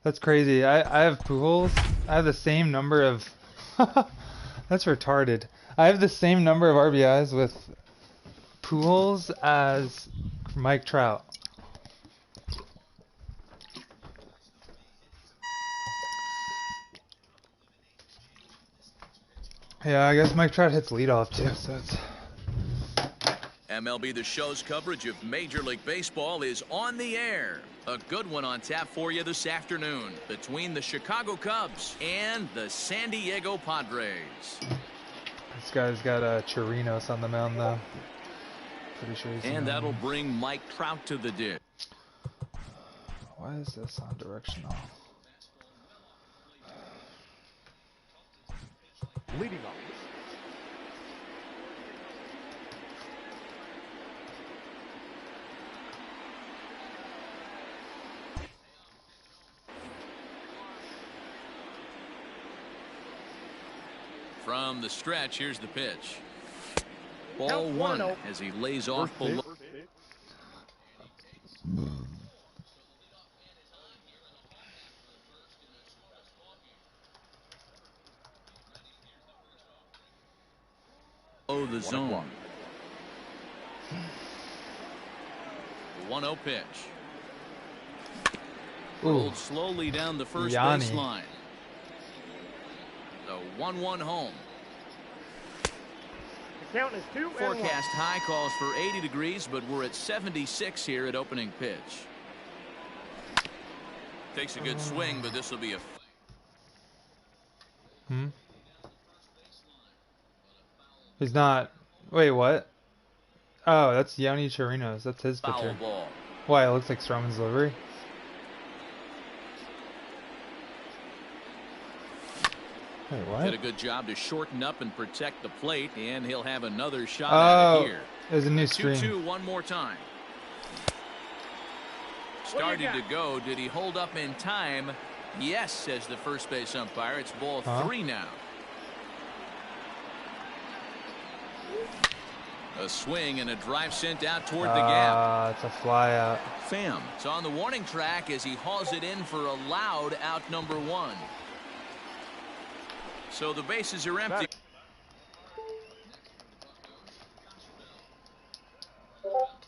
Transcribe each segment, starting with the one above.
That's crazy. I have Pujols. I have the same number of. That's retarded. I have the same number of RBIs with Pujols as Mike Trout. Yeah, I guess Mike Trout hits leadoff too, so it's. MLB The Show's coverage of Major League Baseball is on the air. A good one on tap for you this afternoon between the Chicago Cubs and the San Diego Padres. This guy's got Chirinos on the mound though. Pretty sure he's. And that'll bring Mike Trout to the dish. Why is this on directional? Leading off. From the stretch, here's the pitch. Ball one as he lays off below. The zone. 1-0 pitch. Rolled slowly down the first baseline. The 1-1 home. The count is 2-1. Forecast high calls for 80 degrees, but we're at 76 here at opening pitch. Takes a good swing, but this will be a. He's not. Wait, what? Oh, that's Yoni Chirinos. That's his pitcher. Ball. Why? It looks like Stroman's delivery. Wait, what? Did a good job to shorten up and protect the plate, and he'll have another shot at it here. There's a new stream. 2-2 one more time. Started to go. Did he hold up in time? Yes, says the first base umpire. It's ball 3 now. A swing and a drive sent out toward the gap. It's a fly out. Pham. It's on the warning track as he hauls it in for a loud out number 1. So the bases are empty.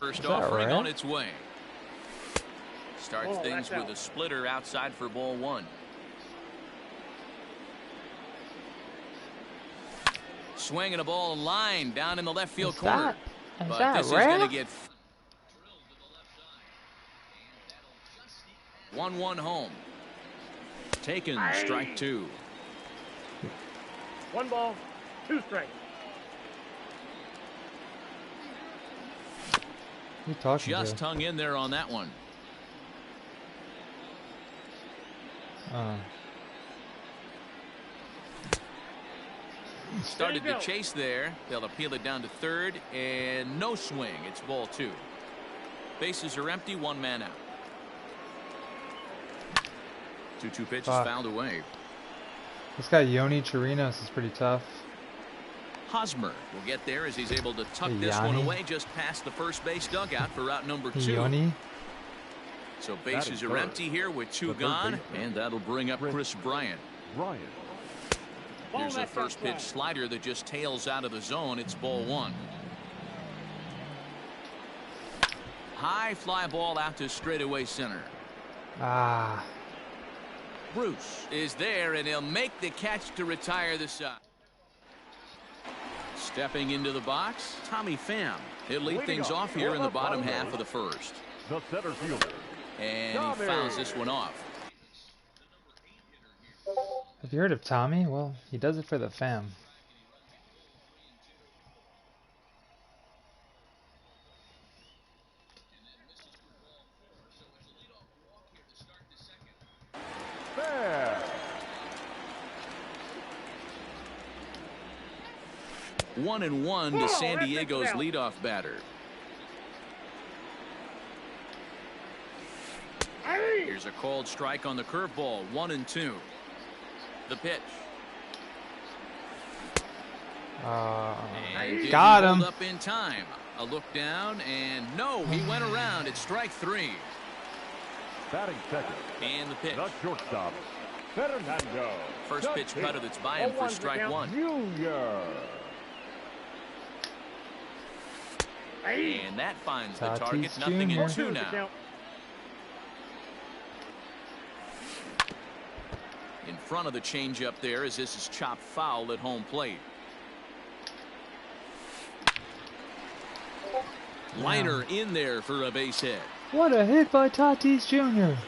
First offering on its way. Starts things with a splitter outside for ball 1. Swinging a ball line down in the left field corner. But this is going to get 1-1 home. Taken, strike 2. 1 ball, 2 strikes. You talking Just hung in there on that one. Started to chase there. They'll appeal it down to third, and no swing. It's ball 2. Bases are empty, 1 man out. 2-2 pitch is fouled away. This guy Yoni Chirinos is pretty tough. Hosmer will get there as he's able to tuck this one away just past the first base dugout for route number 2. Yoni. So bases are empty here with 2 gone, and that'll bring up Chris Bryant. Here's a first pitch slider that just tails out of the zone. It's ball 1. High fly ball out to straightaway center. Bruce is there, and he'll make the catch to retire the side. Stepping into the box, Tommy Pham. He'll lead things off here in the bottom half of the first. The center fielder. And he fouls this one off. Have you heard of Tommy? Well, he does it for the fam. Fair. 1-1 to San Diego's leadoff batter. Here's a called strike on the curveball. 1-2. The pitch. Got him. Up in time. A look down, and no, he went around. It's strike 3. Batting second. And the pitch. The shortstop, Fernando. First pitch cutter that's by him for strike one. Junior. And that finds the Tatis target. Nothing in Jr. two now. In front of the changeup there as this is chopped foul at home plate. Liner in there for a base hit. What a hit by Tatis Jr.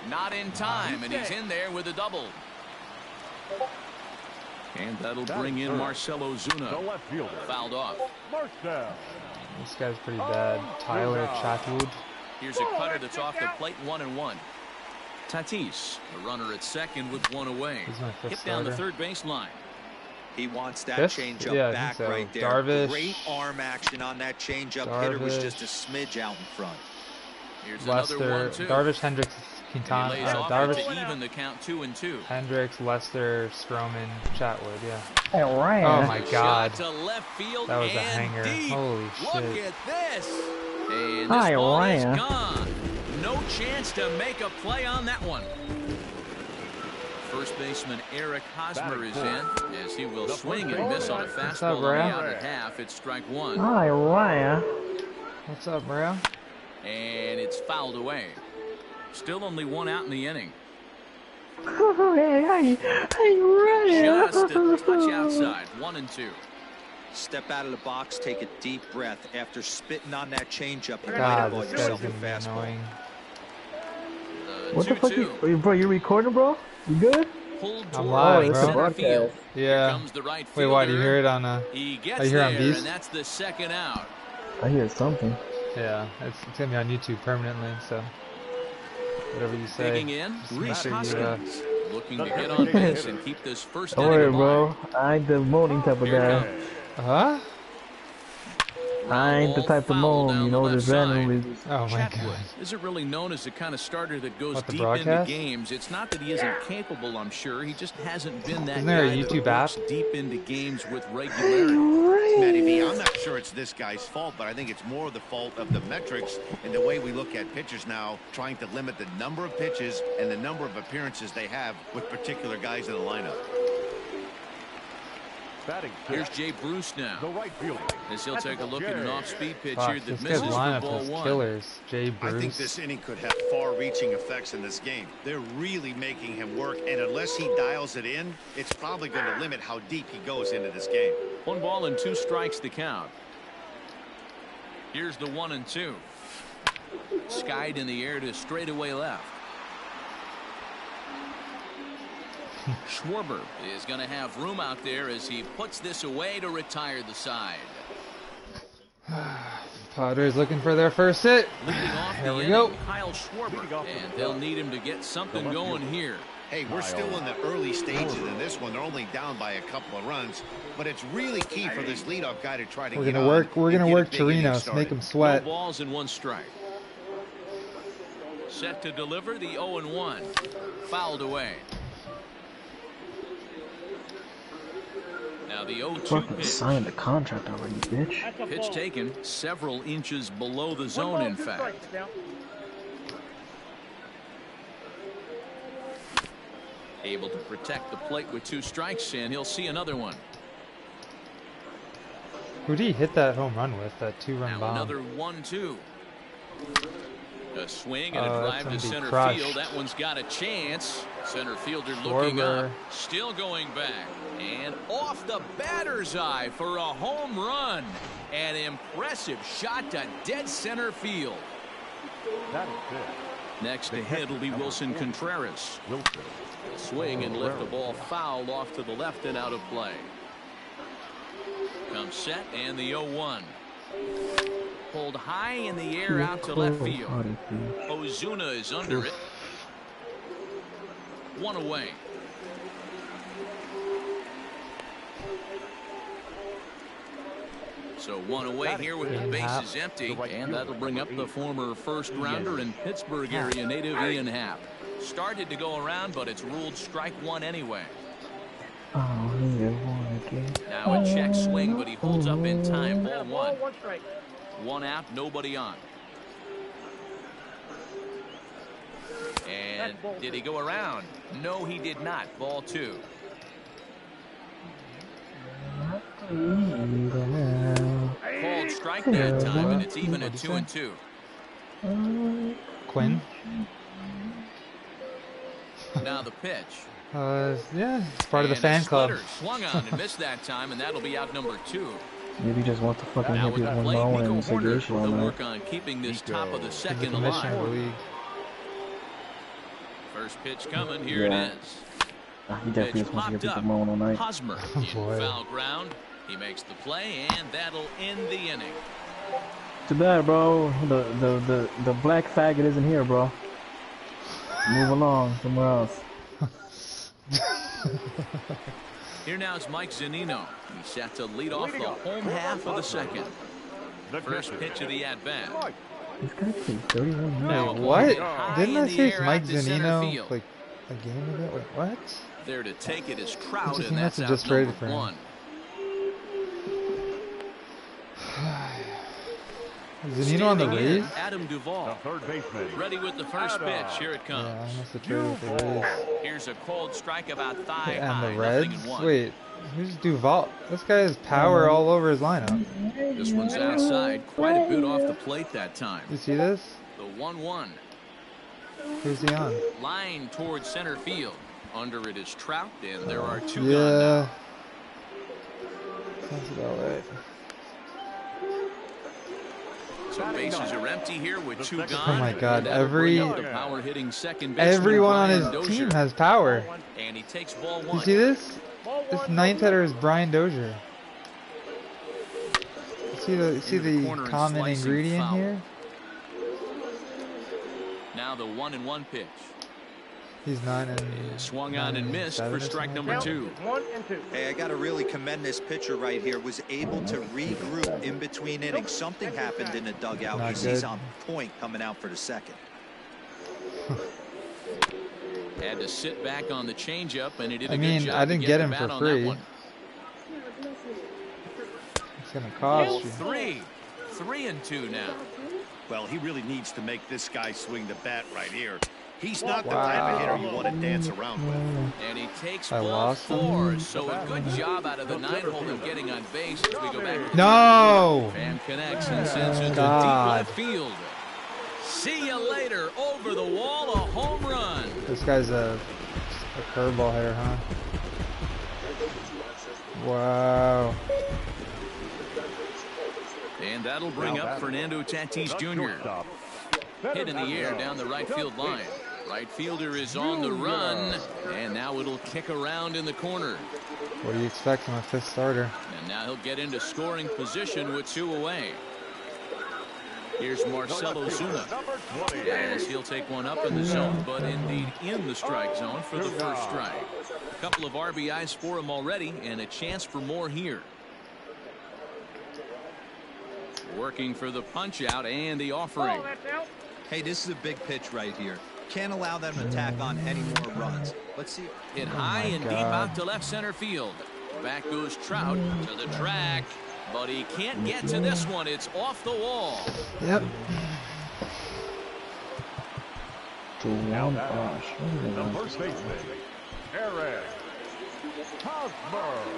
Not in time, and he's in there with a double. And that'll bring in Marcell The Ozuna. left fielder, Fouled off. Marcell. This guy's pretty bad. Tyler Chatwood. Here's a cutter that's off the plate, 1-1. Tatis, the runner at second with one away. He's my fifth Hit down the starter. third baseline. He wants that Fifth? changeup Yeah, I back think so. right there. Darvish. Great arm action on that changeup. Hitter was just a smidge out in front. Here's Lester, another 1-2. Darvish, Hendricks, And Quintana, he lays off it Darvish, to even the count 2-2. Hendricks, Lester, Stroman, Chatwood. Yeah. Hey, Ryan. Oh my God. Shot to left field That was a and hanger. deep. Holy Look shit. at this. And this Hi, ball Ryan. is gone. No chance to make a play on that one. First baseman Eric Hosmer is in as he will swing and miss on a What's up, fastball on bro? the out at half. It's strike one. Hi, Ryan. What's up, bro? And it's fouled away. Still only one out in the inning. Hey, Ryan. Just a touch outside. 1-2. Step out of the box, take a deep breath. After spitting on that changeup, you might God, have bought this guy's yourself a gonna be fastball. annoying. What the fuck? 2-2. Bro, you recording, bro? You good? Pulled I'm toward live, it's bro. a center broadcast. field. Here Yeah. comes the right Wait, why do you fielder. hear it on a? He Oh, gets you hear on there, Beast? and that's the second out. I hear something. Yeah, it's gonna be on YouTube permanently. So whatever you say. Digging in, just Reese make sure you, Hoskins looking to get on base and keep this first Don't inning worry, alive. bro. I ain't the moaning type of Here it guy. comes. Huh? I ain't the type to Foul moan, down you the know, left just side. randomly. Oh my Chatwood God. isn't really known as the kind of starter that goes What, the deep into broadcast? games. It's not that he isn't capable, I'm sure. He just hasn't been that Isn't there a guy YouTube that app? works deep into games with regularity. Matty V, I'm not sure it's this guy's fault, but I think it's more the fault of the metrics and the way we look at pitchers now, trying to limit the number of pitches and the number of appearances they have with particular guys in the lineup. Batting Here's sixth, Jay Bruce the now right fielder. as he'll take a look at an off-speed pitch Fuck, here that this misses guy's for lineup ball is one. killers. Jay I think Bruce. this inning could have far-reaching effects in this game. They're really making him work, and unless he dials it in, it's probably going to limit how deep he goes into this game. 1 ball and 2 strikes to count. Here's the 1-2. Skied in the air to straightaway left. Schwarber is going to have room out there as he puts this away to retire the side. Padres looking for their first hit. Leading off Here the we inning, go. Kyle Schwarber, and they'll need him to get something going here. Hey, we're still in the early stages in this one. They're only down by a couple of runs, but it's really key for this leadoff guy to try to We're get gonna on work. We're and gonna get a work big inning Chirinos, started. make him No sweat. balls and 1 strike. Set to deliver the 0-1. Fouled away. Now the 0-2 Fucking pitch. signed the contract already, bitch. That's a Pitch ball. taken several inches below the 1 zone, ball, in 2 fact. strikes now. Able to protect the plate with 2 strikes, and he'll see another one. Who did he hit that home run with? That 2-run Now bomb. another 1-2. A swing and a Oh, that's drive gonna to be center crushed. field. That one's got a chance. Center fielder looking up, Schwarber. still going back, and off the batter's eye for a home run. An impressive shot to dead center field. Batting fifth, Next to hit will be Wilson Contreras. Wilson. Swing and lift the ball foul off to the left and out of play. Comes set and the 0-1. Pulled high in the air out to left field. Ozuna is under it. 1 away. So 1 away here with the bases empty, and that'll bring up the former first rounder and Pittsburgh area native Ian Happ. Started to go around, but it's ruled strike 1 anyway. Oh, nigga, wanna get. Now a check swing, but he holds up in time. Ball 1. 1 strike. 1 out, nobody on. And did he go around? No, he did not. Ball 2. Called strike that time, and it's even at 2-2. Quinn. Now the pitch. Yeah, it's part of the And fan a club. splitter swung on and missed that time, and that'll be out number 2. Maybe he just wants to fucking Now hit with his the one plate, ball Nico and Horner segregation all will night. work on keeping this top of the He's the second commissioner of the alive. league. First pitch coming. Here Yeah. it is. He definitely Pitch just wants to popped get up. people moan all night. Hosmer Oh, in boy. foul ground. He makes the play, and that'll end the inning. Too bad, bro. The black faggot isn't here, bro. Move along somewhere else. Here now is Mike Zunino. He's set to lead off the home half of the second. First pitch of the at-bat. This guy played 31 Now minutes. a What? hit high Didn't in I the say it's air Mike out to center Zunino field. like a game ago? Wait, what? There to take it is Trout, He and must that's have out just traded number for him. 1. Zunino on the Standing in, Rays? Adam The Duvall. third baseman. Ready with the first pitch. Here it comes. Yeah, I must have traded with the Rays. Here's a cold strike about thigh And high. the Nothing Reds? in 1. Wait, who's Duvall? This guy has power all over his lineup. This one's outside. Quite a bit off the plate that time. You see this? The 1-1. Who's he on? Line towards center field. Under it is Trout, and there are 2 gone Yeah. now. Sounds about right. So bases are empty here with 2 gone. Oh my God, And that'll every- bring up the power hitting second baseman, Everyone on Brian his Dozier. team has power. And he takes ball You 1. see this? This ninth hitter is Brian Dozier. See the corner and common slicing ingredient foul. here? Now the 1-1 pitch. He's 9 and Swung on and missed for 7 or strike something number like 2. Hey, I got to really commend this pitcher right here. Was able to regroup in between innings. Something happened in the dugout. Not He's good. on point coming out for the second. Had to sit back on the changeup, and he did a I good mean, job I to didn't get get the him bat for on free. that one. It's gonna cost you. 3-2 now. Well, he really needs to make this guy swing the bat right here. He's not the type of hitter you want to dance around with. And he takes I ball lost him. 4. So a good job out of the 9-hole of getting on base as we go back. No! Fan connects and sends it to deep God. left field. See you later. Over the wall, a home run. This guy's a curveball hitter, huh? Wow. And that'll bring up Fernando Tatis Jr. Hit in the air down the right field line. Right fielder is on the run, and now it'll kick around in the corner. What do you expect from a 5th starter? And now he'll get into scoring position with 2 away. Here's Marcell Ozuna, as he'll take one up in the zone, but indeed in the strike zone for the first strike. A couple of RBIs for him already, and a chance for more here. Working for the punch out and the offering. Hey, this is a big pitch right here. Can't allow them to tack on any more runs. Let's see. Hit high and deep out to left center field. Back goes Trout to the track, but he can't get to this one. It's off the wall. Yep. The first baseman, Eric Hosmer.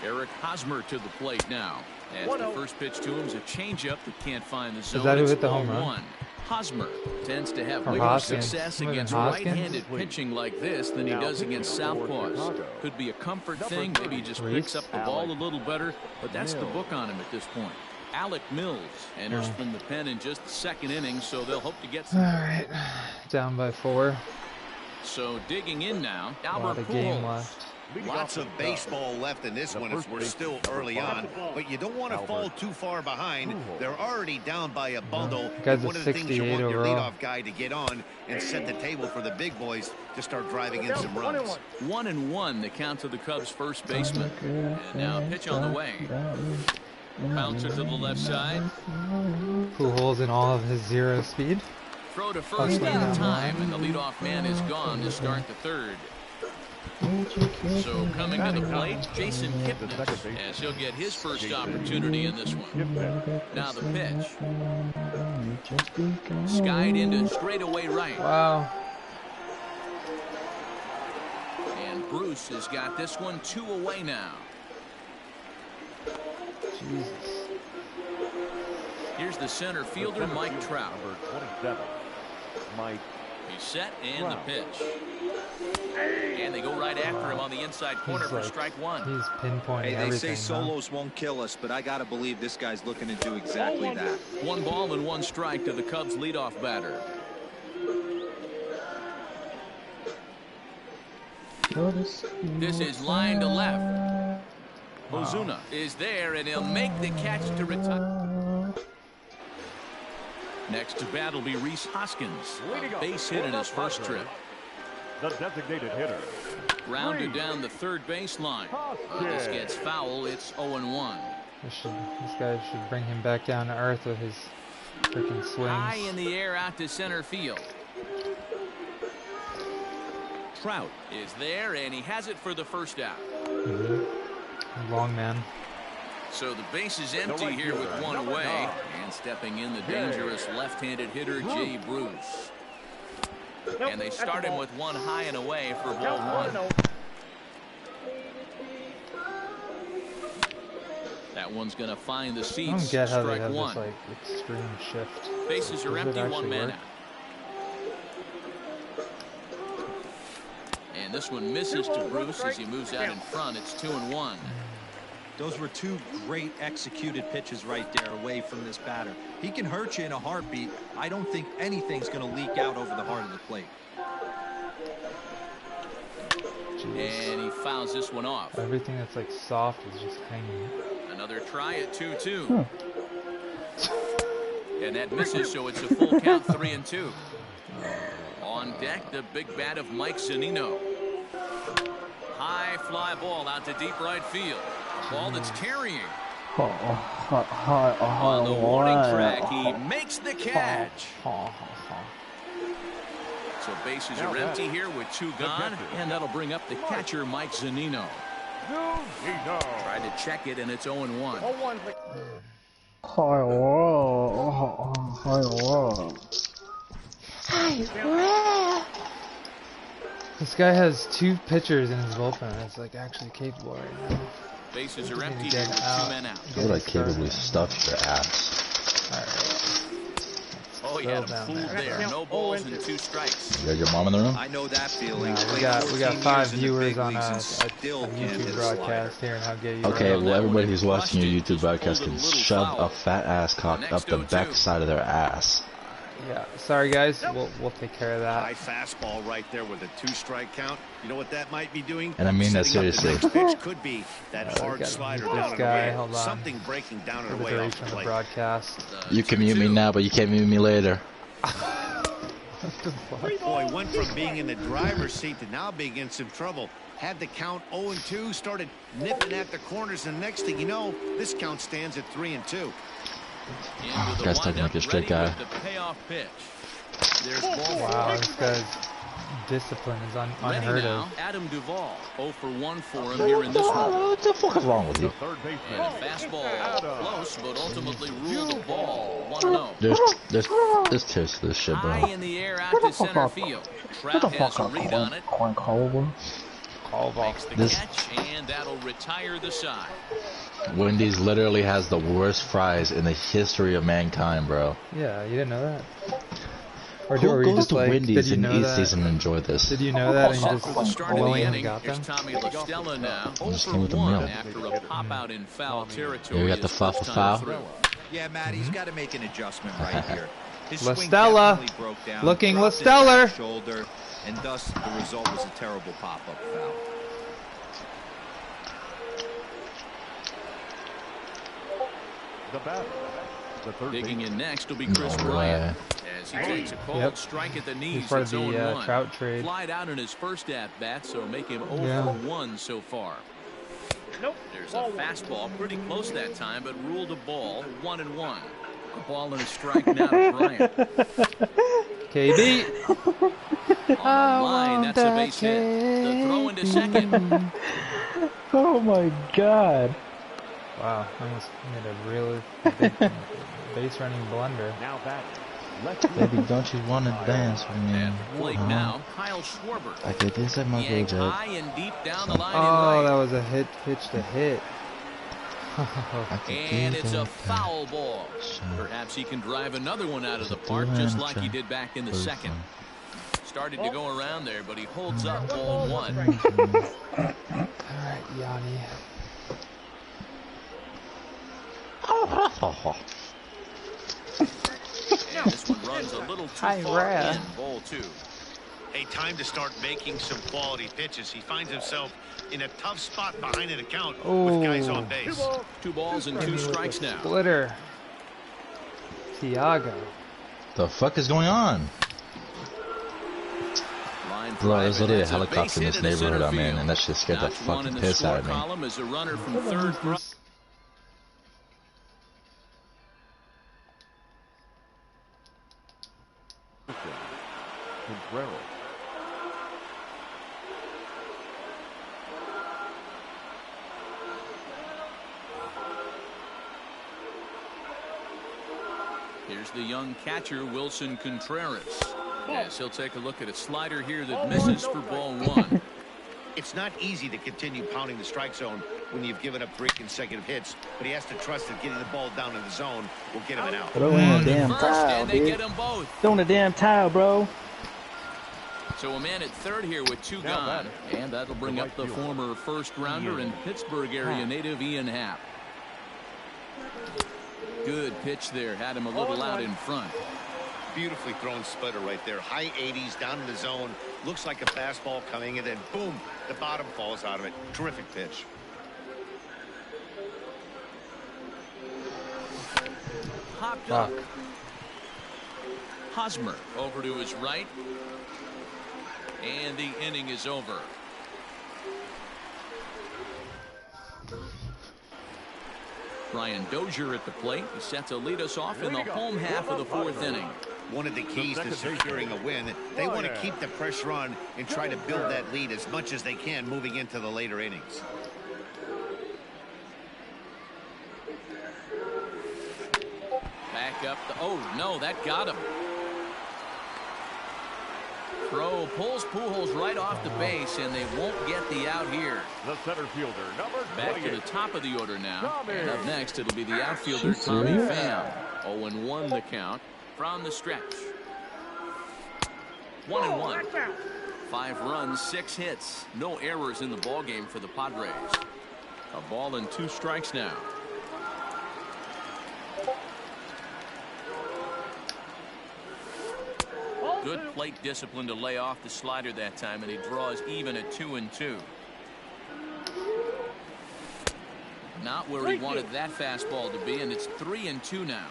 Eric Hosmer to the plate now. As the first pitch to him is a changeup that can't find the zone. Is that who It's hit the ball home run? 1. Hosmer tends to have Or way more Hoskins. success Wasn't against Hoskins? right-handed pitching like this than he does against southpaws. Could be a comfort thing. Maybe he just picks up the ball a little better, but that's the book on him at this point. Alec Mills enters from the pen in just the second inning, so they'll hope to get some. All right. Down by 4. So digging in now, A lot Albert of game Pujols. left. Lots of baseball left in this one as we're still early on, but you don't want to fall too far behind. They're already down by a bundle. Guy's a One of the things you 68 want your overall. leadoff guy to get on and set the table for the big boys to start driving in some runs. 1-1 the count to the Cubs first baseman. And now a pitch on the way. Bouncer to the left side. Pujols in all of his 0 speed. Throw to first Swing in down time, line. and the leadoff man is gone to start the third. So coming to the plate, Jason Kipnis, as he'll get his first opportunity in this one. Now the pitch. Skied into straightaway right. Wow. And Bruce has got this one 2 away now. Jesus. Here's the center fielder, Mike Trout. Number 27, Mike. He's set and the pitch. And they go right after him on the inside corner for strike one. He's pinpointing Hey, they everything. say solos won't kill us, but I got to believe this guy's looking to do exactly that. 1 ball and 1 strike to the Cubs leadoff batter. This is line to left. Ozuna is there, and he'll make the catch to retire. Next to bat will be Rhys Hoskins. A base hit in his first trip. The designated hitter. Grounded down the third baseline. This gets foul. It's 0-1. This guy should bring him back down to earth with his freaking High swings. in the air out to center field. Trout is there, and he has it for the first out. Long man. So the base is empty here with 1 away. And stepping in the dangerous left-handed hitter, Jay Bruce. And they start him with 1 high and away for ball 1. That one's going to find the I seats. don't get how they Strike have 1. this like extreme shift. Bases are Does it empty, 1 actually man work? out. And this one misses to Bruce as he moves out in front. It's 2-1. Those were 2 great executed pitches right there away from this batter. He can hurt you in a heartbeat. I don't think anything's going to leak out over the heart of the plate. Jeez. And he fouls this one off. Everything that's like soft is just hanging. Another try at 2-2. And that misses, so it's a full count, 3-2. On deck, the big bat of Mike Zunino. High fly ball out to deep right field. A ball that's carrying. On the warning track, he makes the catch. So bases are empty here with 2 gone, and that'll bring up the catcher, Mike Zunino. Tried to check it, and it's 0-1. This guy has 2 pitchers in his bullpen. It's like actually capable right now. Bases are Need to empty get here with out. 2 men out. How would I capably stuff your ass? Oh, he had him fooled there. No balls and 2 strikes. You got your mom in the room? I know that feeling. No, we Played got 14 5 years in the viewers big on leagues a and still can't hit YouTube a broadcast slider. here and how gay you Okay, are. well, everybody who's watching your Busted, YouTube broadcast can just pulled a shove little a fat ass cock Next up the 0-2. back side of their ass. Yeah, sorry guys, we'll take care of High that. fastball right there with a 2-strike count. You know what that might be doing? And I mean that Setting up the seriously. next pitch could be that I hard gotta slider mute down this and guy. away. Hold on. Something breaking down For and the away off duration the of the plate. broadcast. You can mute me now, but you can't mute me later. Boy, went from being in the driver's seat to now being in some trouble. Had the count 0-2, started nipping at the corners, and next thing you know, this count stands at 3-2. Guy's talking like a straight guy. The payoff pitch. There's ball Wow, this guy's discipline is ready unheard now. of. Adam Duvall, 0 for 1 for him here in this one. What the fuck is wrong with you? Third And baseman. a fastball close, but ultimately ruled the ball. 1-0. There's tears to this shit, High bro. in the air out to center field. Trout has a read on it. Makes the This- catch, and that'll retire the side. Wendy's literally has the worst fries in the history of mankind, bro. Yeah, you didn't know that? Or Who were you goes just to like, did Wendy's you and know eats that? these and enjoy this? Did you know that and you Set just for the start of the willingly inning. got Here's them? Tommy LaStella now. 0 just for came with the 1 meal. after a pop out in foul territory. You got the his foul first for time foul? through. Yeah, Matt, he's got to make an adjustment right here. His swing LaStella. definitely broke down, Looking dropped his LaStella. back shoulder, and thus the result was a terrible pop-up foul. The batter. The third Digging baseman. in next will be Chris No Bryant. way. As he takes a cold Yep. strike at the knees. He's part of It's the 0-1. Trout trade. Flied out in his first at-bat, so make him 0 Yeah. for 1 so far. There's a fastball pretty close that time, but ruled a ball. 1-1. A ball and a strike now to Bryant. KD. On the line, that's a base hit. The throw into second. Oh my God. Wow, I almost made a really big base running blunder. Now back. Baby, don't you want to dance with me? At the plate now, Kyle Schwarber. I get this at my Yanked job. high and deep down the line Oh, in that right. was a hit pitch to hit. And it's a foul ball. Perhaps he can drive another one out of the park just like he did back in the second. Started to go around there, but he holds up ball one. Alright, Yanni. This one runs a little too Hi, far Rhea. in, ball two. Hey, time to start making some quality pitches. He finds himself in a tough spot behind an account with guys on base. 2 balls and Hit 2 me with strikes the now. Splitter. Tiago. The fuck is going on? Line Bro, drive, there's and literally a that's helicopter in base this hit into neighborhood I'm center in, field. and that shit scared the Notch one fucking in the piss score out of me. column is a runner from What third. is this? Contreras. Here's the young catcher, Wilson Contreras. Yes, he'll take a look at a slider here that misses for ball one. It's not easy to continue pounding the strike zone when you've given up 3 consecutive hits, but he has to trust that getting the ball down in the zone will get him an out. Throw in a damn First, towel, and they dude. get them both. Throw in a damn towel, bro. So a man at third here with 2 Now gone, and that'll bring up the former first-rounder and Pittsburgh area native Ian Happ. Good pitch there, had him a little out in front. Beautifully thrown splitter right there. High 80s down in the zone. Looks like a fastball coming, and then boom, the bottom falls out of it. Terrific pitch. Popped up. Hosmer over to his right. And the inning is over. Brian Dozier at the plate. He's set to lead us off in the home half of the 4th inning. One of the keys to securing a win, they want to keep the pressure on and try to build that lead as much as they can moving into the later innings. Back up the, oh no, that got him. Throw pulls Pujols right off the base, and they won't get the out here. The center fielder, number Back to 28. the top of the order now. And up next, it'll be the outfielder, Tommy Pham. 0-1 the count from the stretch. 1-1. 5 runs, 6 hits. No errors in the ballgame for the Padres. A ball and 2 strikes now. Good plate discipline to lay off the slider that time, and he draws even at 2-2. Not where he wanted that fastball to be, and it's 3-2 now.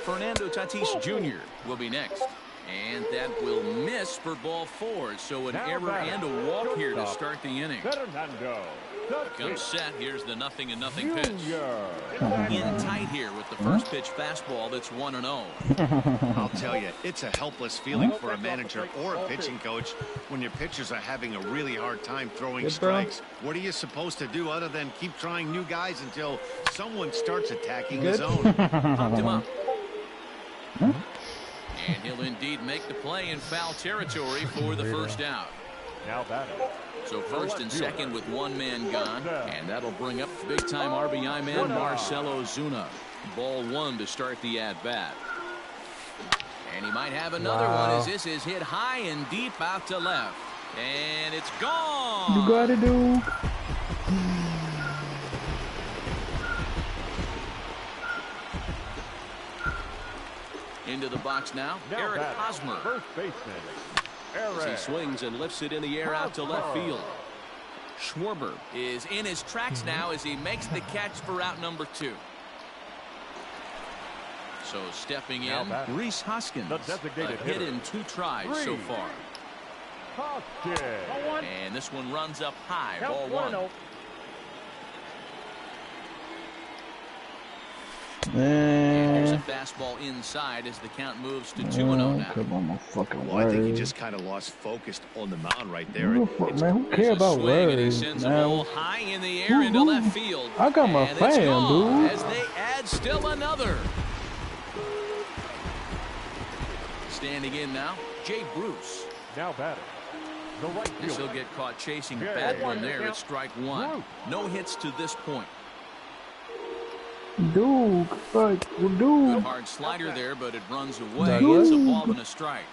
Fernando Tatis Jr. will be next. And that will miss for ball 4. So an error and a walk here to start the inning. Fernando. Comes set. Here's the 0-0 pitch. In tight here with the first pitch fastball that's 1-0. I'll tell you, it's a helpless feeling for a manager or a pitching coach when your pitchers are having a really hard time throwing strikes. What are you supposed to do other than keep trying new guys until someone starts attacking the zone? Popped him up. And he'll indeed make the play in foul territory for the first out. Now batting. So first and second with 1 man gone, and that'll bring up big-time RBI man Marcell Ozuna. Ball 1 to start the at-bat. And he might have another one as this is hit high and deep out to left. And it's gone. You got it, dude. Into the box now, Now Eric batting. Hosmer. First baseman. As he Eric. swings and lifts it in the air out to left field. Schwarber is in his tracks now as he makes the catch for out number 2. So stepping Now in, batting. Rhys Hoskins. The designated A hit hitter. in 2 tries so Rhys. far. Hoskins. And this one runs up high, Count ball 1. Here's a Man. fastball inside as the count moves to 2-0 now. Come on, my fucking Well, I think he words. just kind of lost focus on the mound right there. Who the fuck, man, who There's care a about swing, and he words, sends the ball man? high in the air into left field. I got my And it's fan, gone dude. as they add still another. Standing in now, Jay Bruce. Now batting. The right This fielder. will get caught chasing a Yeah. bad one there at strike one. Bruce. No hits to this point. Dude, like, Good dude. hard slider there, but it runs away. Douglas? It's a ball and a strike.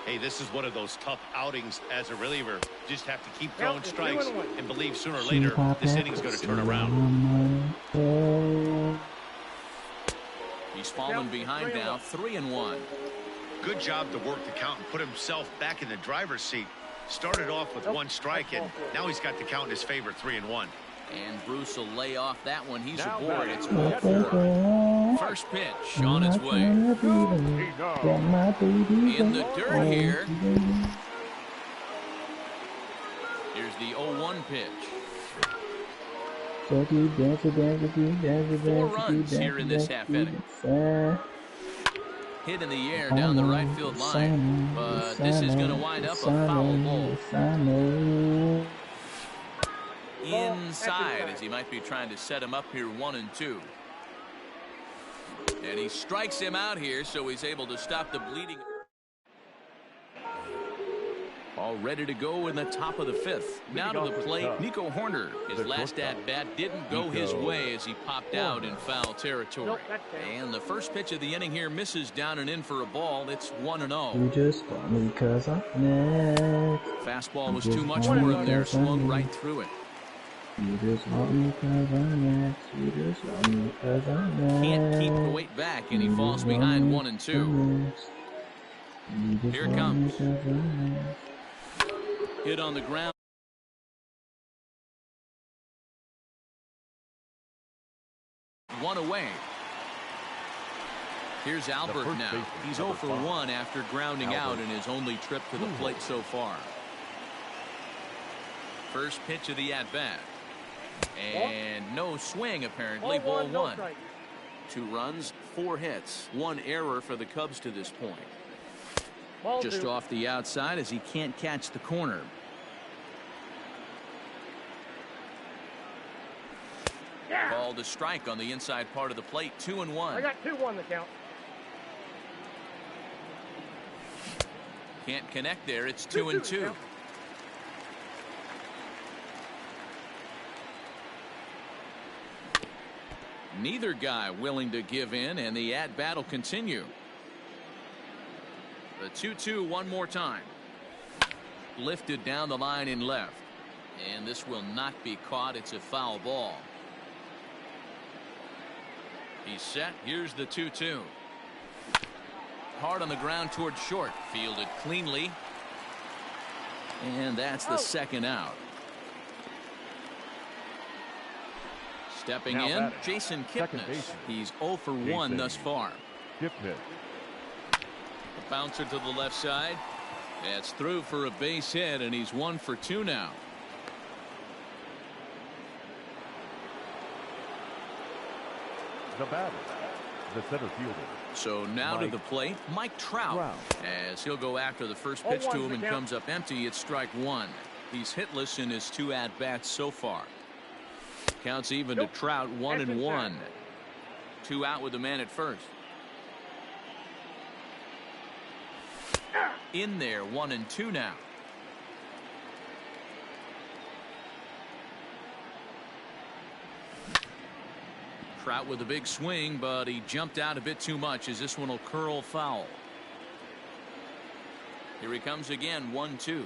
Hey, this is one of those tough outings as a reliever. Just have to keep throwing strikes and believe sooner or later this inning's going to turn around. He's fallen behind now, 3-1. Good job to work the count and put himself back in the driver's seat. Started off with one strike, and now he's got the count in his favor, 3-1. And Bruce will lay off that one. He's Now aboard. batting. It's 0-4. First pitch on its way. In the dirt here. Here's the 0-1 pitch. 4 runs here in this half inning. Hit in the air down the right field line, but this is going to wind up a foul ball. Inside, as he might be trying to set him up here, 1-2. And he strikes him out here, so he's able to stop the bleeding. All ready to go in the top of the fifth. Now to the plate, Nico Horner. His last at-bat didn't go his way as he popped out in foul territory. And the first pitch of the inning here misses down and in for a ball. It's 1-0. You just want me 'cause I'm next. Fastball was too much for him there. Swung right through it. You just want me 'cause I'm next. You just want me 'cause I'm next. Can't keep the weight back, and he falls behind 1-2. Here it comes. Hit on the ground. One away. Here's Albert first now. baseman, He's number 0 for 1 after grounding out in his only trip to the plate so far. First pitch of the at-bat. And no swing, apparently. Ball 1. 2 runs, 4 hits. 1 error for the Cubs to this point. Just off the outside as he can't catch the corner. Called a strike on the inside part of the plate. 2-1. I got 2-1 the count. Can't connect there. It's 2-2. Neither guy willing to give in, and the at-bat will continue. The 2-2 one more time. Lifted down the line in left. And this will not be caught. It's a foul ball. He's set. Here's the 2-2. Hard on the ground towards short. Fielded cleanly. And that's the second out. Stepping Now in, batting. Jason Second Kipnis. baseman. He's 0 for 1 Jason. thus far. Kipnis. A bouncer to the left side. That's through for a base hit, and he's 1 for 2 now. The batter. The center fielder. So now to Mike the plate, Mike Trout. As he'll go after the first pitch to him and comes up empty. It's strike 1. He's hitless in his 2 at-bats so far. Counts even to Trout, 1-1. 2 out with the man at first. In there, 1-2 now. Trout with a big swing, but he jumped out a bit too much as this one will curl foul. Here he comes again, 1-2.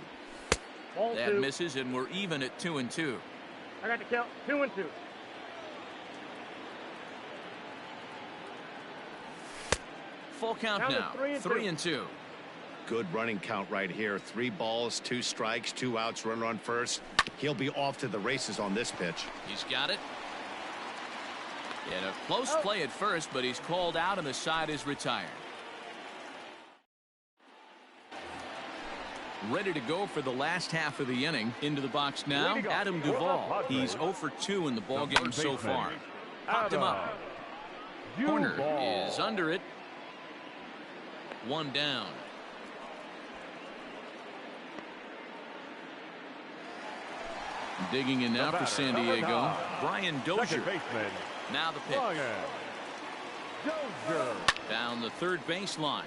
That misses, and we're even at 2-2. I got the count 2-2. Full count Count is now, 3-2. 3-2. Good running count right here. 3 balls, 2 strikes, 2 outs, runner on first. He'll be off to the races on this pitch. He's got it. And a close play at first, but he's called out and the side is retired. Ready to go for the last half of the inning. Into the box now, Adam Duvall. He's 0 for 2 in the ballgame so far. Popped him up. Corner is under it. 1 down. Digging in now for San Diego, Brian Dozier. Now the pitch. Down the third baseline,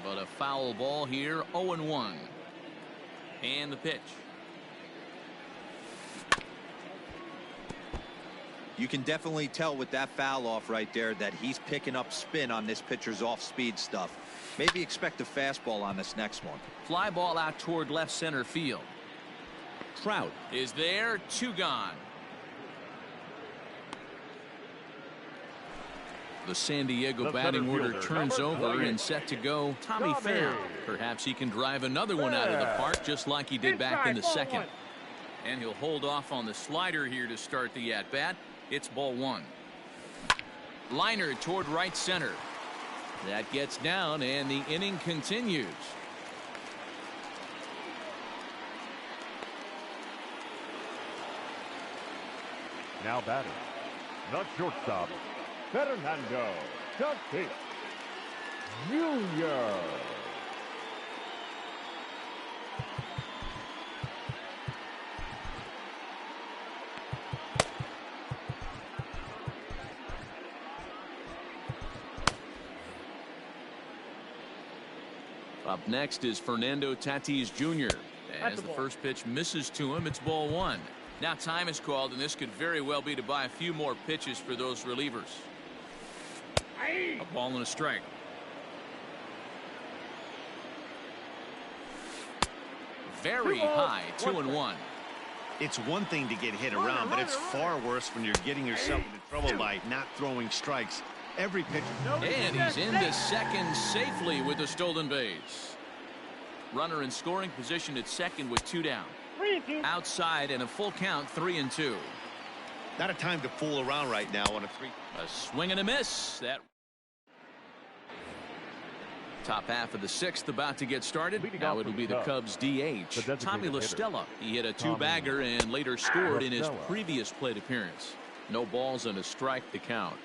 but a foul ball here. 0-1. And the pitch. You can definitely tell with that foul off right there that he's picking up spin on this pitcher's off-speed stuff. Maybe expect a fastball on this next one. Fly ball out toward left center field. Trout is there. 2 gone. The San Diego batting order turns over and set to go Tommy Pham. Perhaps he can drive another one out of the park just like he did back in the second. And he'll hold off on the slider here to start the at-bat. It's ball 1. Liner toward right center. That gets down and the inning continues. Now batting, the shortstop, Fernando Tatis Jr. Up next is Fernando Tatis Jr. As the first pitch misses to him, it's ball 1. Now time is called, and this could very well be to buy a few more pitches for those relievers. A ball and a strike. Very high, 2-1. It's one thing to get hit around, but it's far worse when you're getting yourself into trouble by not throwing strikes. Every pitcher. And he's into second safely with the stolen base. Runner in scoring position at second with 2 down. Outside and a full count, 3-2. Not a time to fool around right now on a 3. A swing and a miss. That top half of the 6th about to get started. Now it'll be the Cubs DH Tommy La Stella. He hit a 2-bagger and later scored in his previous plate appearance. No balls and a strike to count.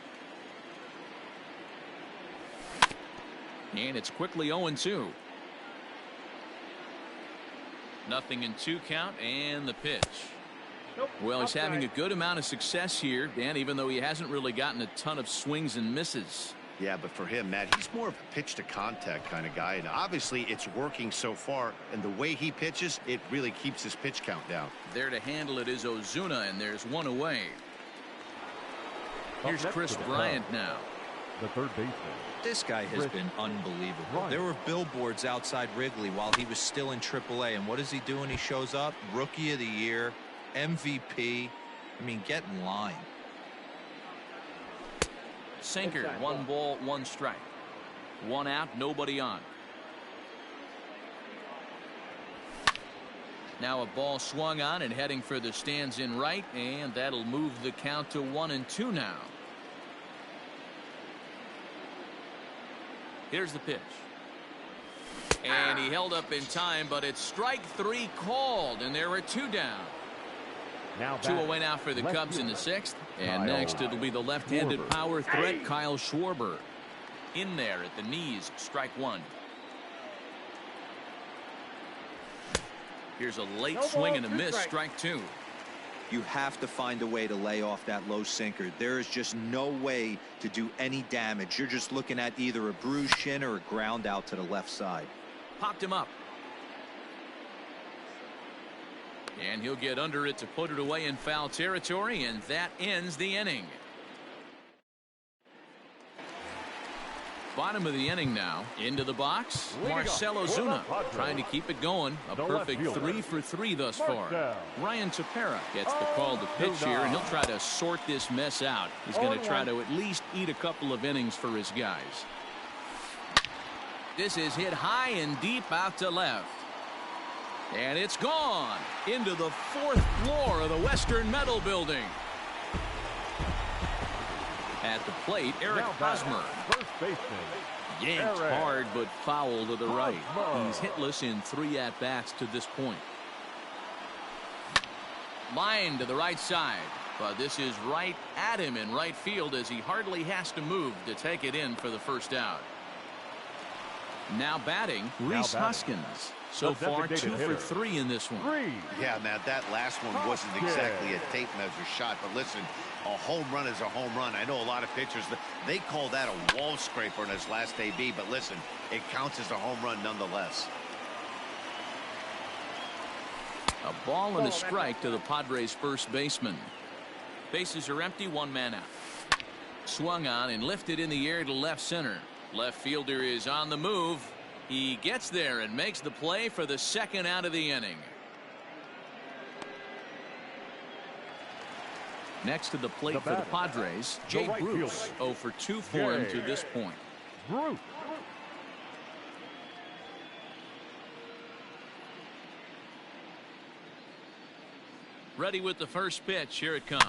And it's quickly 0-2. Nothing in 2 count and the pitch. Well, he's having a good amount of success here, Dan, even though he hasn't really gotten a ton of swings and misses. Yeah, but for him, Matt, he's more of a pitch to contact kind of guy, and obviously it's working so far, and the way he pitches, it really keeps his pitch count down. There to handle it is Ozuna, and there's 1 away. Here's Chris Bryant now. The third baseman. This guy has been unbelievable. There were billboards outside Wrigley while he was still in AAA, and what does he do when he shows up? Rookie of the Year, MVP. I mean, get in line. Sinker, 1 ball, 1 strike. 1 out, nobody on. Now a ball swung on and heading for the stands in right, and that'll move the count to 1-2 now. Here's the pitch. And he held up in time, but it's strike 3 called, and there are 2 down. Now 2 away now for the Cubs in the 6th. And next it'll be the left-handed power threat Kyle Schwarber. In there at the knees, strike 1. Here's a late swing and a miss, strike 2. You have to find a way to lay off that low sinker. There is just no way to do any damage. You're just looking at either a bruised shin or a ground out to the left side. Popped him up. And he'll get under it to put it away in foul territory, and that ends the inning. Bottom of the inning now. Into the box, Marcell Ozuna trying to keep it going. A perfect 3 for 3 thus far. Ryan Tepera gets the call to pitch here, and he'll try to sort this mess out. He's going to try to at least eat a couple of innings for his guys. This is hit high and deep out to left. And it's gone into the 4th floor of the Western Metal Building. At the plate, Eric Hosmer. First baseman. Yanked hard but foul to the right. He's hitless in 3 at-bats to this point. Line to the right side. But this is right at him in right field as he hardly has to move to take it in for the first out. Now batting, Rhys Hoskins. So far, 2 for 3 in this one. Yeah, Matt, that last one wasn't exactly a tape measure shot, but listen, a home run is a home run. I know a lot of pitchers, they call that a wall scraper in his last AB, but listen, it counts as a home run nonetheless. A ball and a strike to the Padres first baseman. Bases are empty, 1 man out. Swung on and lifted in the air to left center. Left fielder is on the move. He gets there and makes the play for the second out of the inning. Next to the plate for the Padres, Jay Bruce. 0 for 2 for him to this point. Bruce. Ready with the first pitch. Here it comes.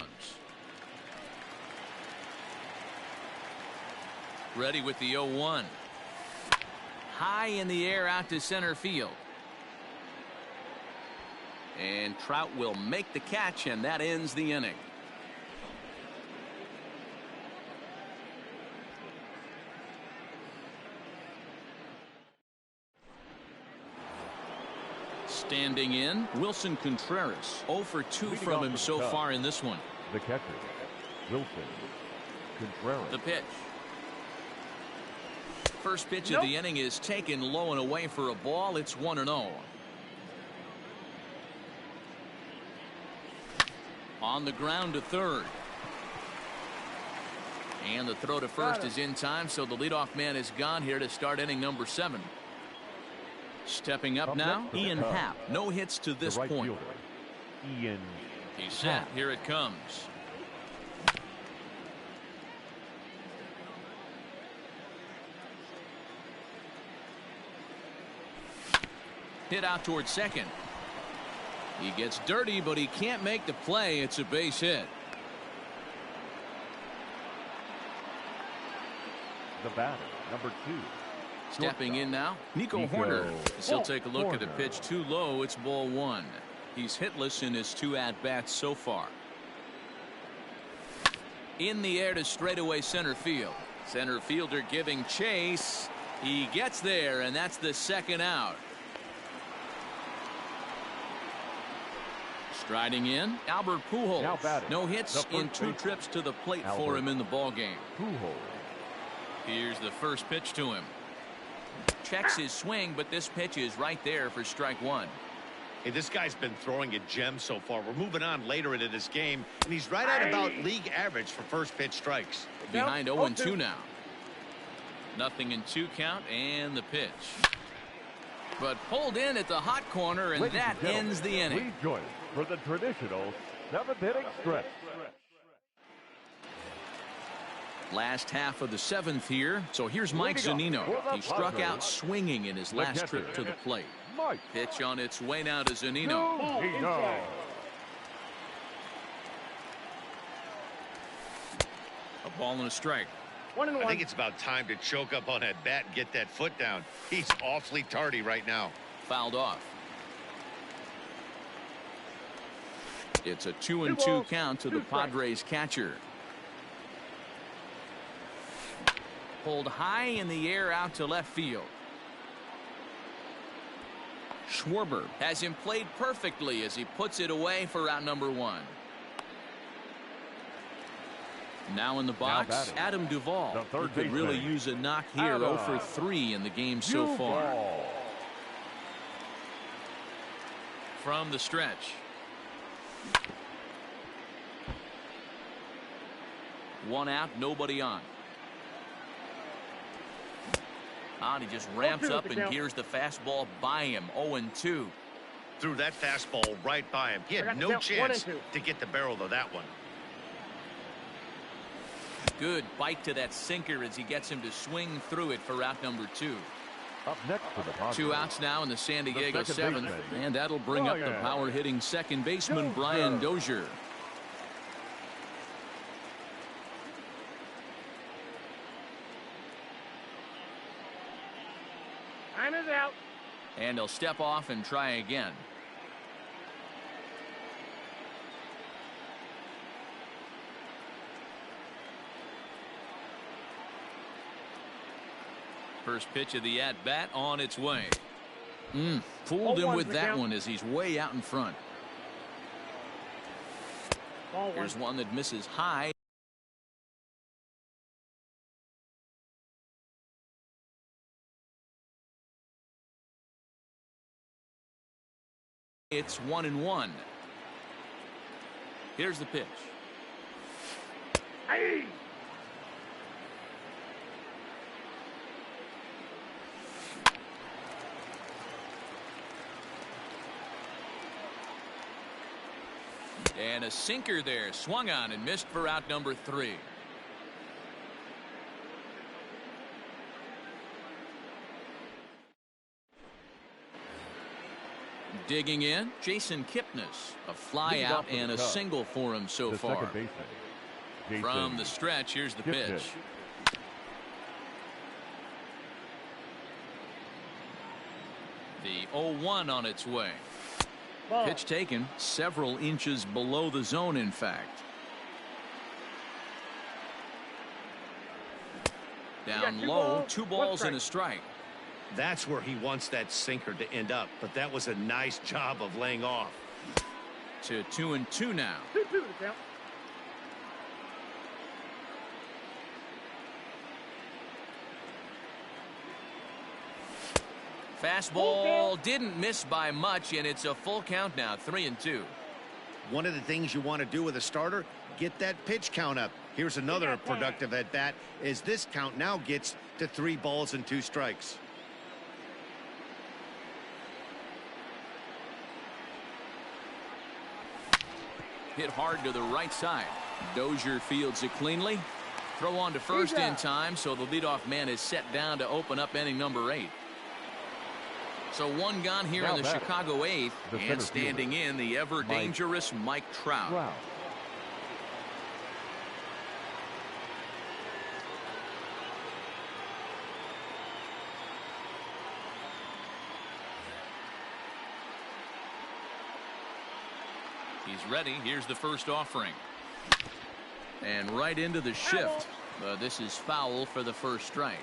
Ready with the 0-1. High in the air out to center field. And Trout will make the catch, and that ends the inning. Standing in, Wilson Contreras. 0 for 2 from him so far in this one. The catcher, Wilson Contreras. The pitch. First pitch of the inning is taken low and away for a ball. It's 1-0. On the ground to third. And the throw to first is in time, so the leadoff man is gone here to start inning number 7. Stepping up now, Ian Happ. No hits to this point. Ian. He's set. Here it comes. Hit out towards second. He gets dirty, but he can't make the play. It's a base hit. The batter, number 2. Stepping in now, Nico Horner. As he'll take a look at a pitch too low. It's ball 1. He's hitless in his 2 at-bats so far. In the air to straightaway center field. Center fielder giving chase. He gets there, and that's the second out. Striding in, Albert Pujols. No hits in 2 trips to the plate for him in the ballgame. Here's the first pitch to him. Checks his swing, but this pitch is right there for strike 1. Hey, this guy's been throwing a gem so far. We're moving on later into this game, and he's right at about league average for first pitch strikes. Behind 0-2 now. Nothing in 2 count, and the pitch. But pulled in at the hot corner, and that ends the inning. Please join us for the traditional 7th inning stretch. Last half of the 7th here. So here's Mike Zunino. He struck out swinging in his last trip to the plate. Pitch on its way now to Zunino. A ball and a strike. I think it's about time to choke up on that bat and get that foot down. He's awfully tardy right now. Fouled off. It's a 2-2 count to the Padres catcher. Pulled high in the air out to left field. Schwarber has him played perfectly as he puts it away for out number 1. Now in the box, Adam Duvall. He could really use a knock here. 0 for 3 in the game so far. From the stretch. One out, nobody on. And he just ramps up and gears the fastball by him. 0-2. Threw that fastball right by him. He had no chance to get the barrel of that one. Good bite to that sinker as he gets him to swing through it for out number 2. Up next for the Padres. 2 outs now in the San Diego 7th, and that'll bring up the power hitting second baseman Brian Dozier. Time is out. And he'll step off and try again. First pitch of the at-bat on its way. Fooled him with that one as he's way out in front. Here's one that misses high. It's 1-1. Here's the pitch. Hey! And a sinker there, swung on and missed for out number 3. Digging in, Jason Kipnis. A fly out and a single for him so far. From the stretch, here's the pitch. The 0-1 on its way. Ball. Pitch taken several inches below the zone, in fact. Down low, 2 balls and a strike. That's where he wants that sinker to end up, but that was a nice job of laying off. To 2-2 now. 2-2 the count. Fastball didn't miss by much, and it's a full count now, 3-2. One of the things you want to do with a starter, get that pitch count up. Here's another productive at bat as this count now gets to 3 balls and 2 strikes. Hit hard to the right side. Dozier fields it cleanly. Throw on to first in time, so the leadoff man is set down to open up inning number 8. So 1 gone here in the Chicago 8th, and standing in the ever-dangerous Mike Trout. He's ready. Here's the first offering. And right into the shift. This is foul for the first strike.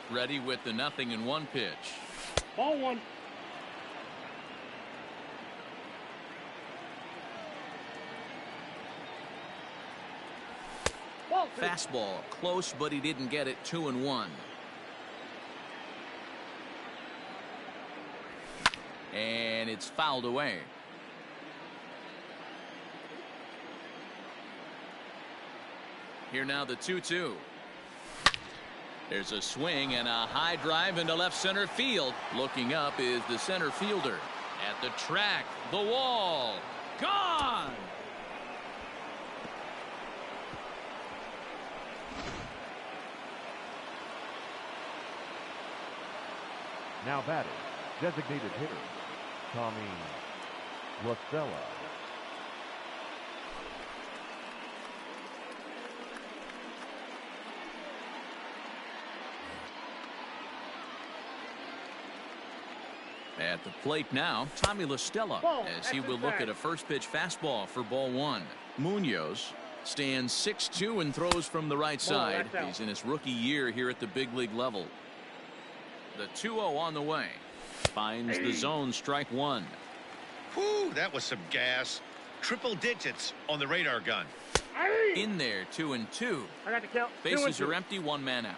Ready with the 0-1 pitch. Ball 1. Ball 2. Fastball close, but he didn't get it. 2-1. And it's fouled away. Here now the 2-2. There's a swing and a high drive into left center field. Looking up is the center fielder. At the track, the wall, gone. Now batting, designated hitter, Tommy Lacella. At the plate now, Tommy LaStella, as he will look at a first pitch fastball for ball 1. Munoz stands 6'2" and throws from the right side. He's in his rookie year here at the big league level. The 2-0 on the way. Finds the zone, strike 1. Whew, that was some gas. Triple digits on the radar gun. In there, 2-2. I got the count. Bases are empty, 1 man out.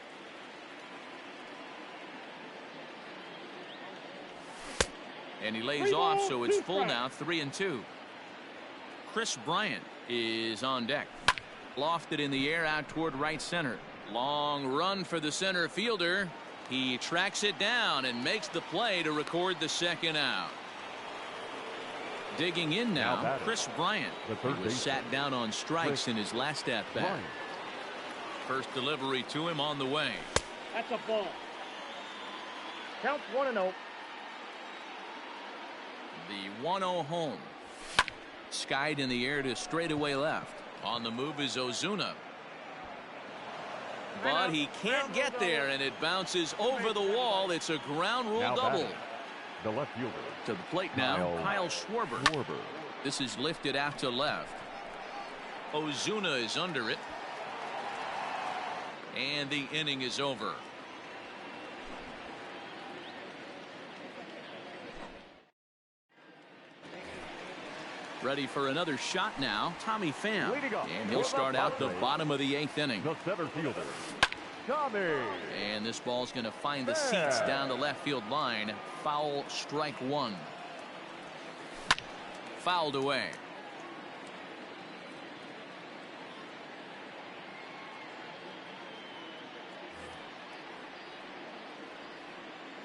And he lays off, so it's full now, 3-2. Chris Bryant is on deck. Lofted in the air out toward right center. Long run for the center fielder. He tracks it down and makes the play to record the second out. Digging in now, Chris Bryant. He was sat down on strikes in his last at-bat. First delivery to him on the way. That's a ball. Counts 1-0. The 1-0 home. Skied in the air to straightaway left. On the move is Ozuna. But he can't get there, and it bounces over the wall. It's a ground rule double. The left fielder. To the plate now, Kyle Schwarber. This is lifted out to left. Ozuna is under it. And the inning is over. Ready for another shot now, Tommy Pham. Leading off And he'll for the start out the Padres, bottom of the 8th inning. the center fielder, Tommy. And this ball's going to find the seats down the left field line. Foul, strike one. Fouled away.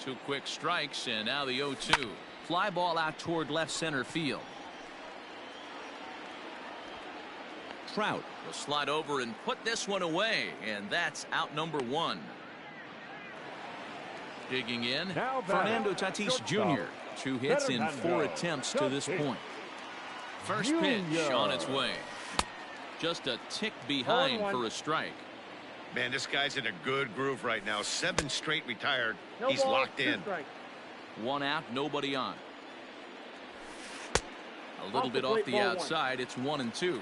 Two quick strikes, and now the 0-2. Fly ball out toward left center field. Trout will slide over and put this one away, and that's out number one. Digging in, Now Fernando Tatis Jr. 2 hits in 4 attempts to this point. First pitch on its way. Just a tick behind for a strike. Man, this guy's in a good groove right now. 7 straight retired. No He's ball, locked 2 in. strikes. 1 out, nobody on. A little Off bit the off plate, the ball 1. outside. It's 1-2.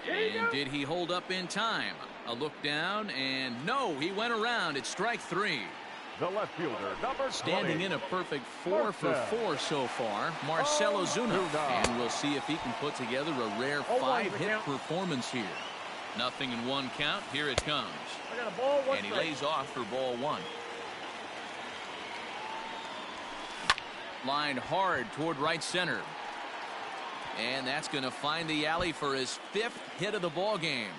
And did he hold up in time? A look down, and no, he went around. It's strike 3. The left fielder, number 20. Standing in a perfect 4 for 4 so far, Marcell Ozuna. And we'll see if he can put together a rare 5-hit performance here. Nothing in 1 count. Here it comes. I got a ball, 1 And he strike. lays off for ball 1. Lined hard toward right center. And that's going to find the alley for his 5th hit of the ball game.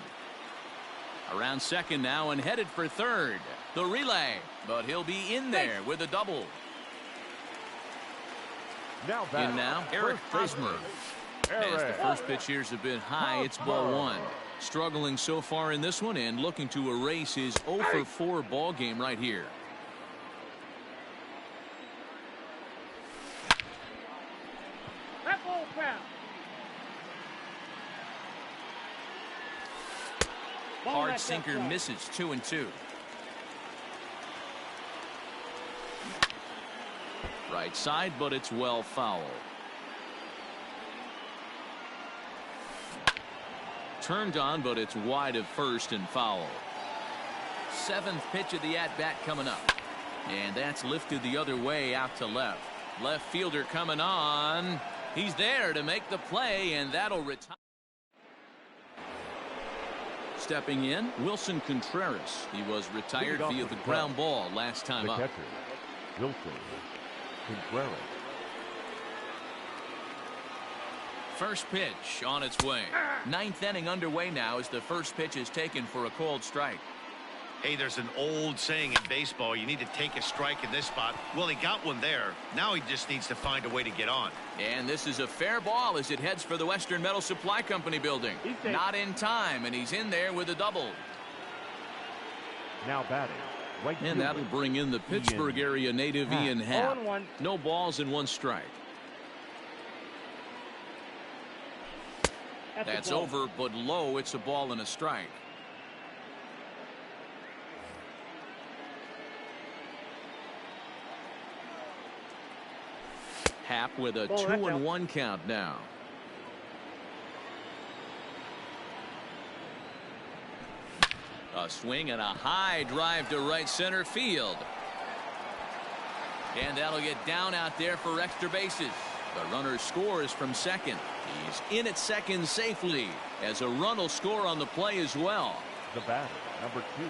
Around second now and headed for third. The relay, but he'll be in there with a double. Now In now, Eric Hosmer. As the first pitch years have been high, it's ball 1. Struggling so far in this one and looking to erase his 0 for 4 ball game right here. That ball foul. Ball Hard back sinker outside. misses. 2-2. Right side, but it's well foul. Turned on, but it's wide of first and foul. 7th pitch of the at-bat coming up. And that's lifted the other way out to left. Left fielder coming on. He's there to make the play, and that'll retire. Stepping in, Wilson Contreras. He was retired via the ground ball last time The up. catcher, Wilson Contreras. First pitch on its way. 9th inning underway now as the first pitch is taken for a called strike. Hey, there's an old saying in baseball, you need to take a strike in this spot. Well, he got one there. Now he just needs to find a way to get on. And this is a fair ball as it heads for the Western Metal Supply Company building. Not in time, and he's in there with a double. Now batting, right And that'll fielder, bring in the Pittsburgh area native Ian Happ. 0-1. No balls and 1 strike. That's a ball. over, but low. It's a ball and a strike. Happ with a Ball, that's 2-1 count now. A swing and a high drive to right center field. And that'll get down out there for extra bases. The runner scores from second. He's in at second safely as a run will score on the play as well. the batter, number 2,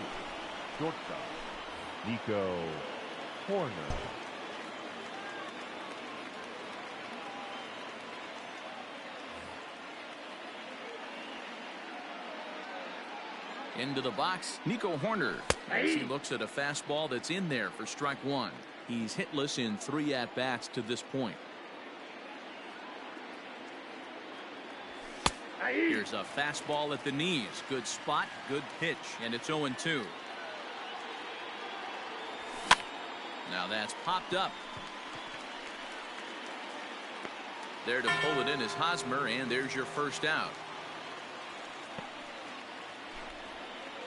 shortstop, Nico Horner. Into the box, Nico Horner, as he looks at a fastball that's in there for strike 1. He's hitless in 3 at-bats to this point. Here's a fastball at the knees. Good spot, good pitch, and it's 0-2. Now that's popped up. There to pull it in is Hosmer, and there's your first out.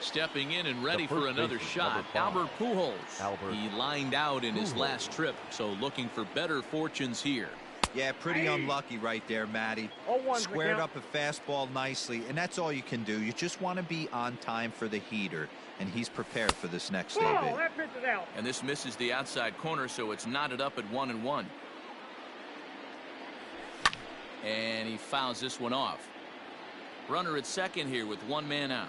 Stepping in and ready for another shot, Albert Pujols. He lined out in his last trip, so looking for better fortunes here. Yeah, pretty unlucky right there, Matty. 0-1's the Squared count. up a fastball nicely, and that's all you can do. You just want to be on time for the heater, and he's prepared for this next Ball, AB. that pitch is out. And this misses the outside corner, so it's knotted up at 1-1. And he fouls this one off. Runner at second here with one man out.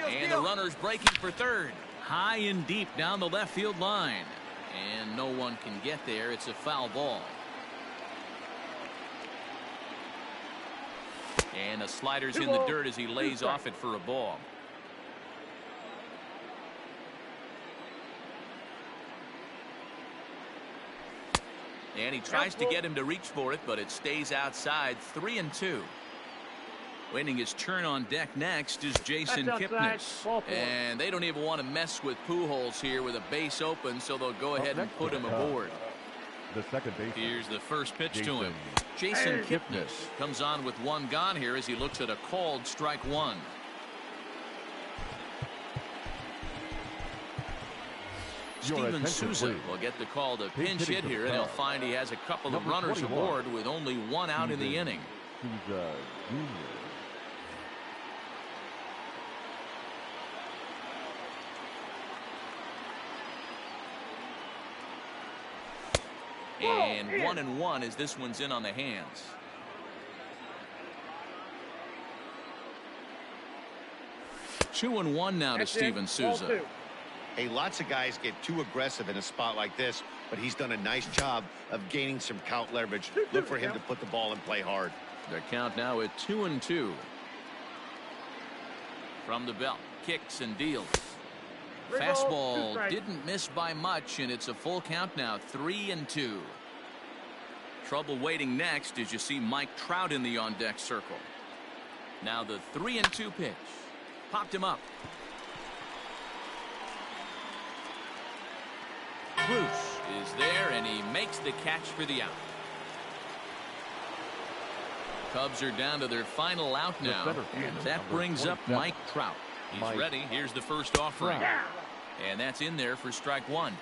And the runner's breaking for third. High and deep down the left field line. And no one can get there. It's a foul ball. And the slider's in the dirt as he lays off it for a ball. And he tries to get him to reach for it, but it stays outside. 3-2. Waiting his turn on deck next is Jason Kipnis. And they don't even want to mess with Pujols here with a base open, so they'll go ahead and put him aboard. The second base. Here's the first pitch to him. Jason Kipnis comes on with one gone here as he looks at a called strike one. Steven Souza will get the call to pinch hit here, and he'll find he has a couple of runners aboard with only one out in the inning. Souza Jr. And 1-1 as this one's in on the hands. Two and one now to Steven Souza. Hey, lots of guys get too aggressive in a spot like this, but he's done a nice job of gaining some count leverage. Look for him to put the ball and play hard. Their count now at 2-2. From the belt, kicks and deals. Fastball didn't miss by much, and it's a full count now, 3-2. Trouble waiting next as you see Mike Trout in the on-deck circle. Now the 3-2 pitch. Popped him up. Bruce is there, and he makes the catch for the out. Cubs are down to their final out now, and that brings up Mike Trout. He's ready. Here's the first offering. And that's in there for strike one.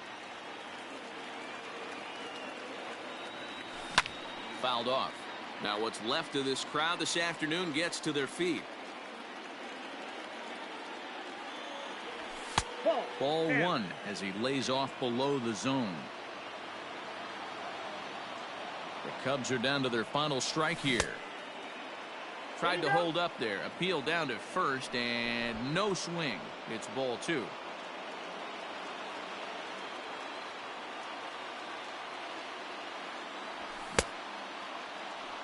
Fouled off. Now what's left of this crowd this afternoon gets to their feet. Ball one as he lays off below the zone. The Cubs are down to their final strike here. Tried to hold up there. Appeal down to first, and no swing. It's ball two.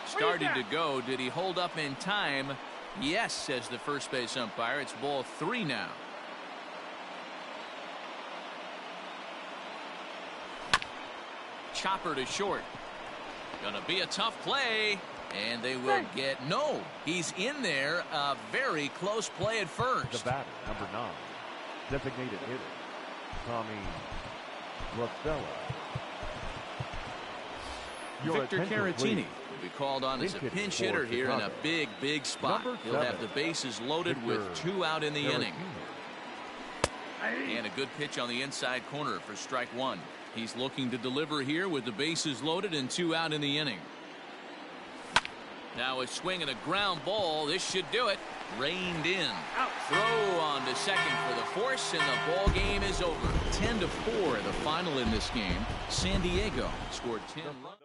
Started to go. Did he hold up in time? Yes, says the first base umpire. It's ball three now. Chopper to short. Gonna be a tough play. And they will get no. He's in there. A very close play at first. The batter, number 9, designated hitter, Tommy Rosella. Victor Caratini will be called on as a pinch hitter here in a big spot. He'll have the bases loaded with 2 out in the inning. And a good pitch on the inside corner for strike one. He's looking to deliver here with the bases loaded and 2 out in the inning. Now a swing and a ground ball. This should do it. Reined in. Throw on to second for the force, and the ball game is over. 10-4 the final in this game. San Diego scored 10 runs.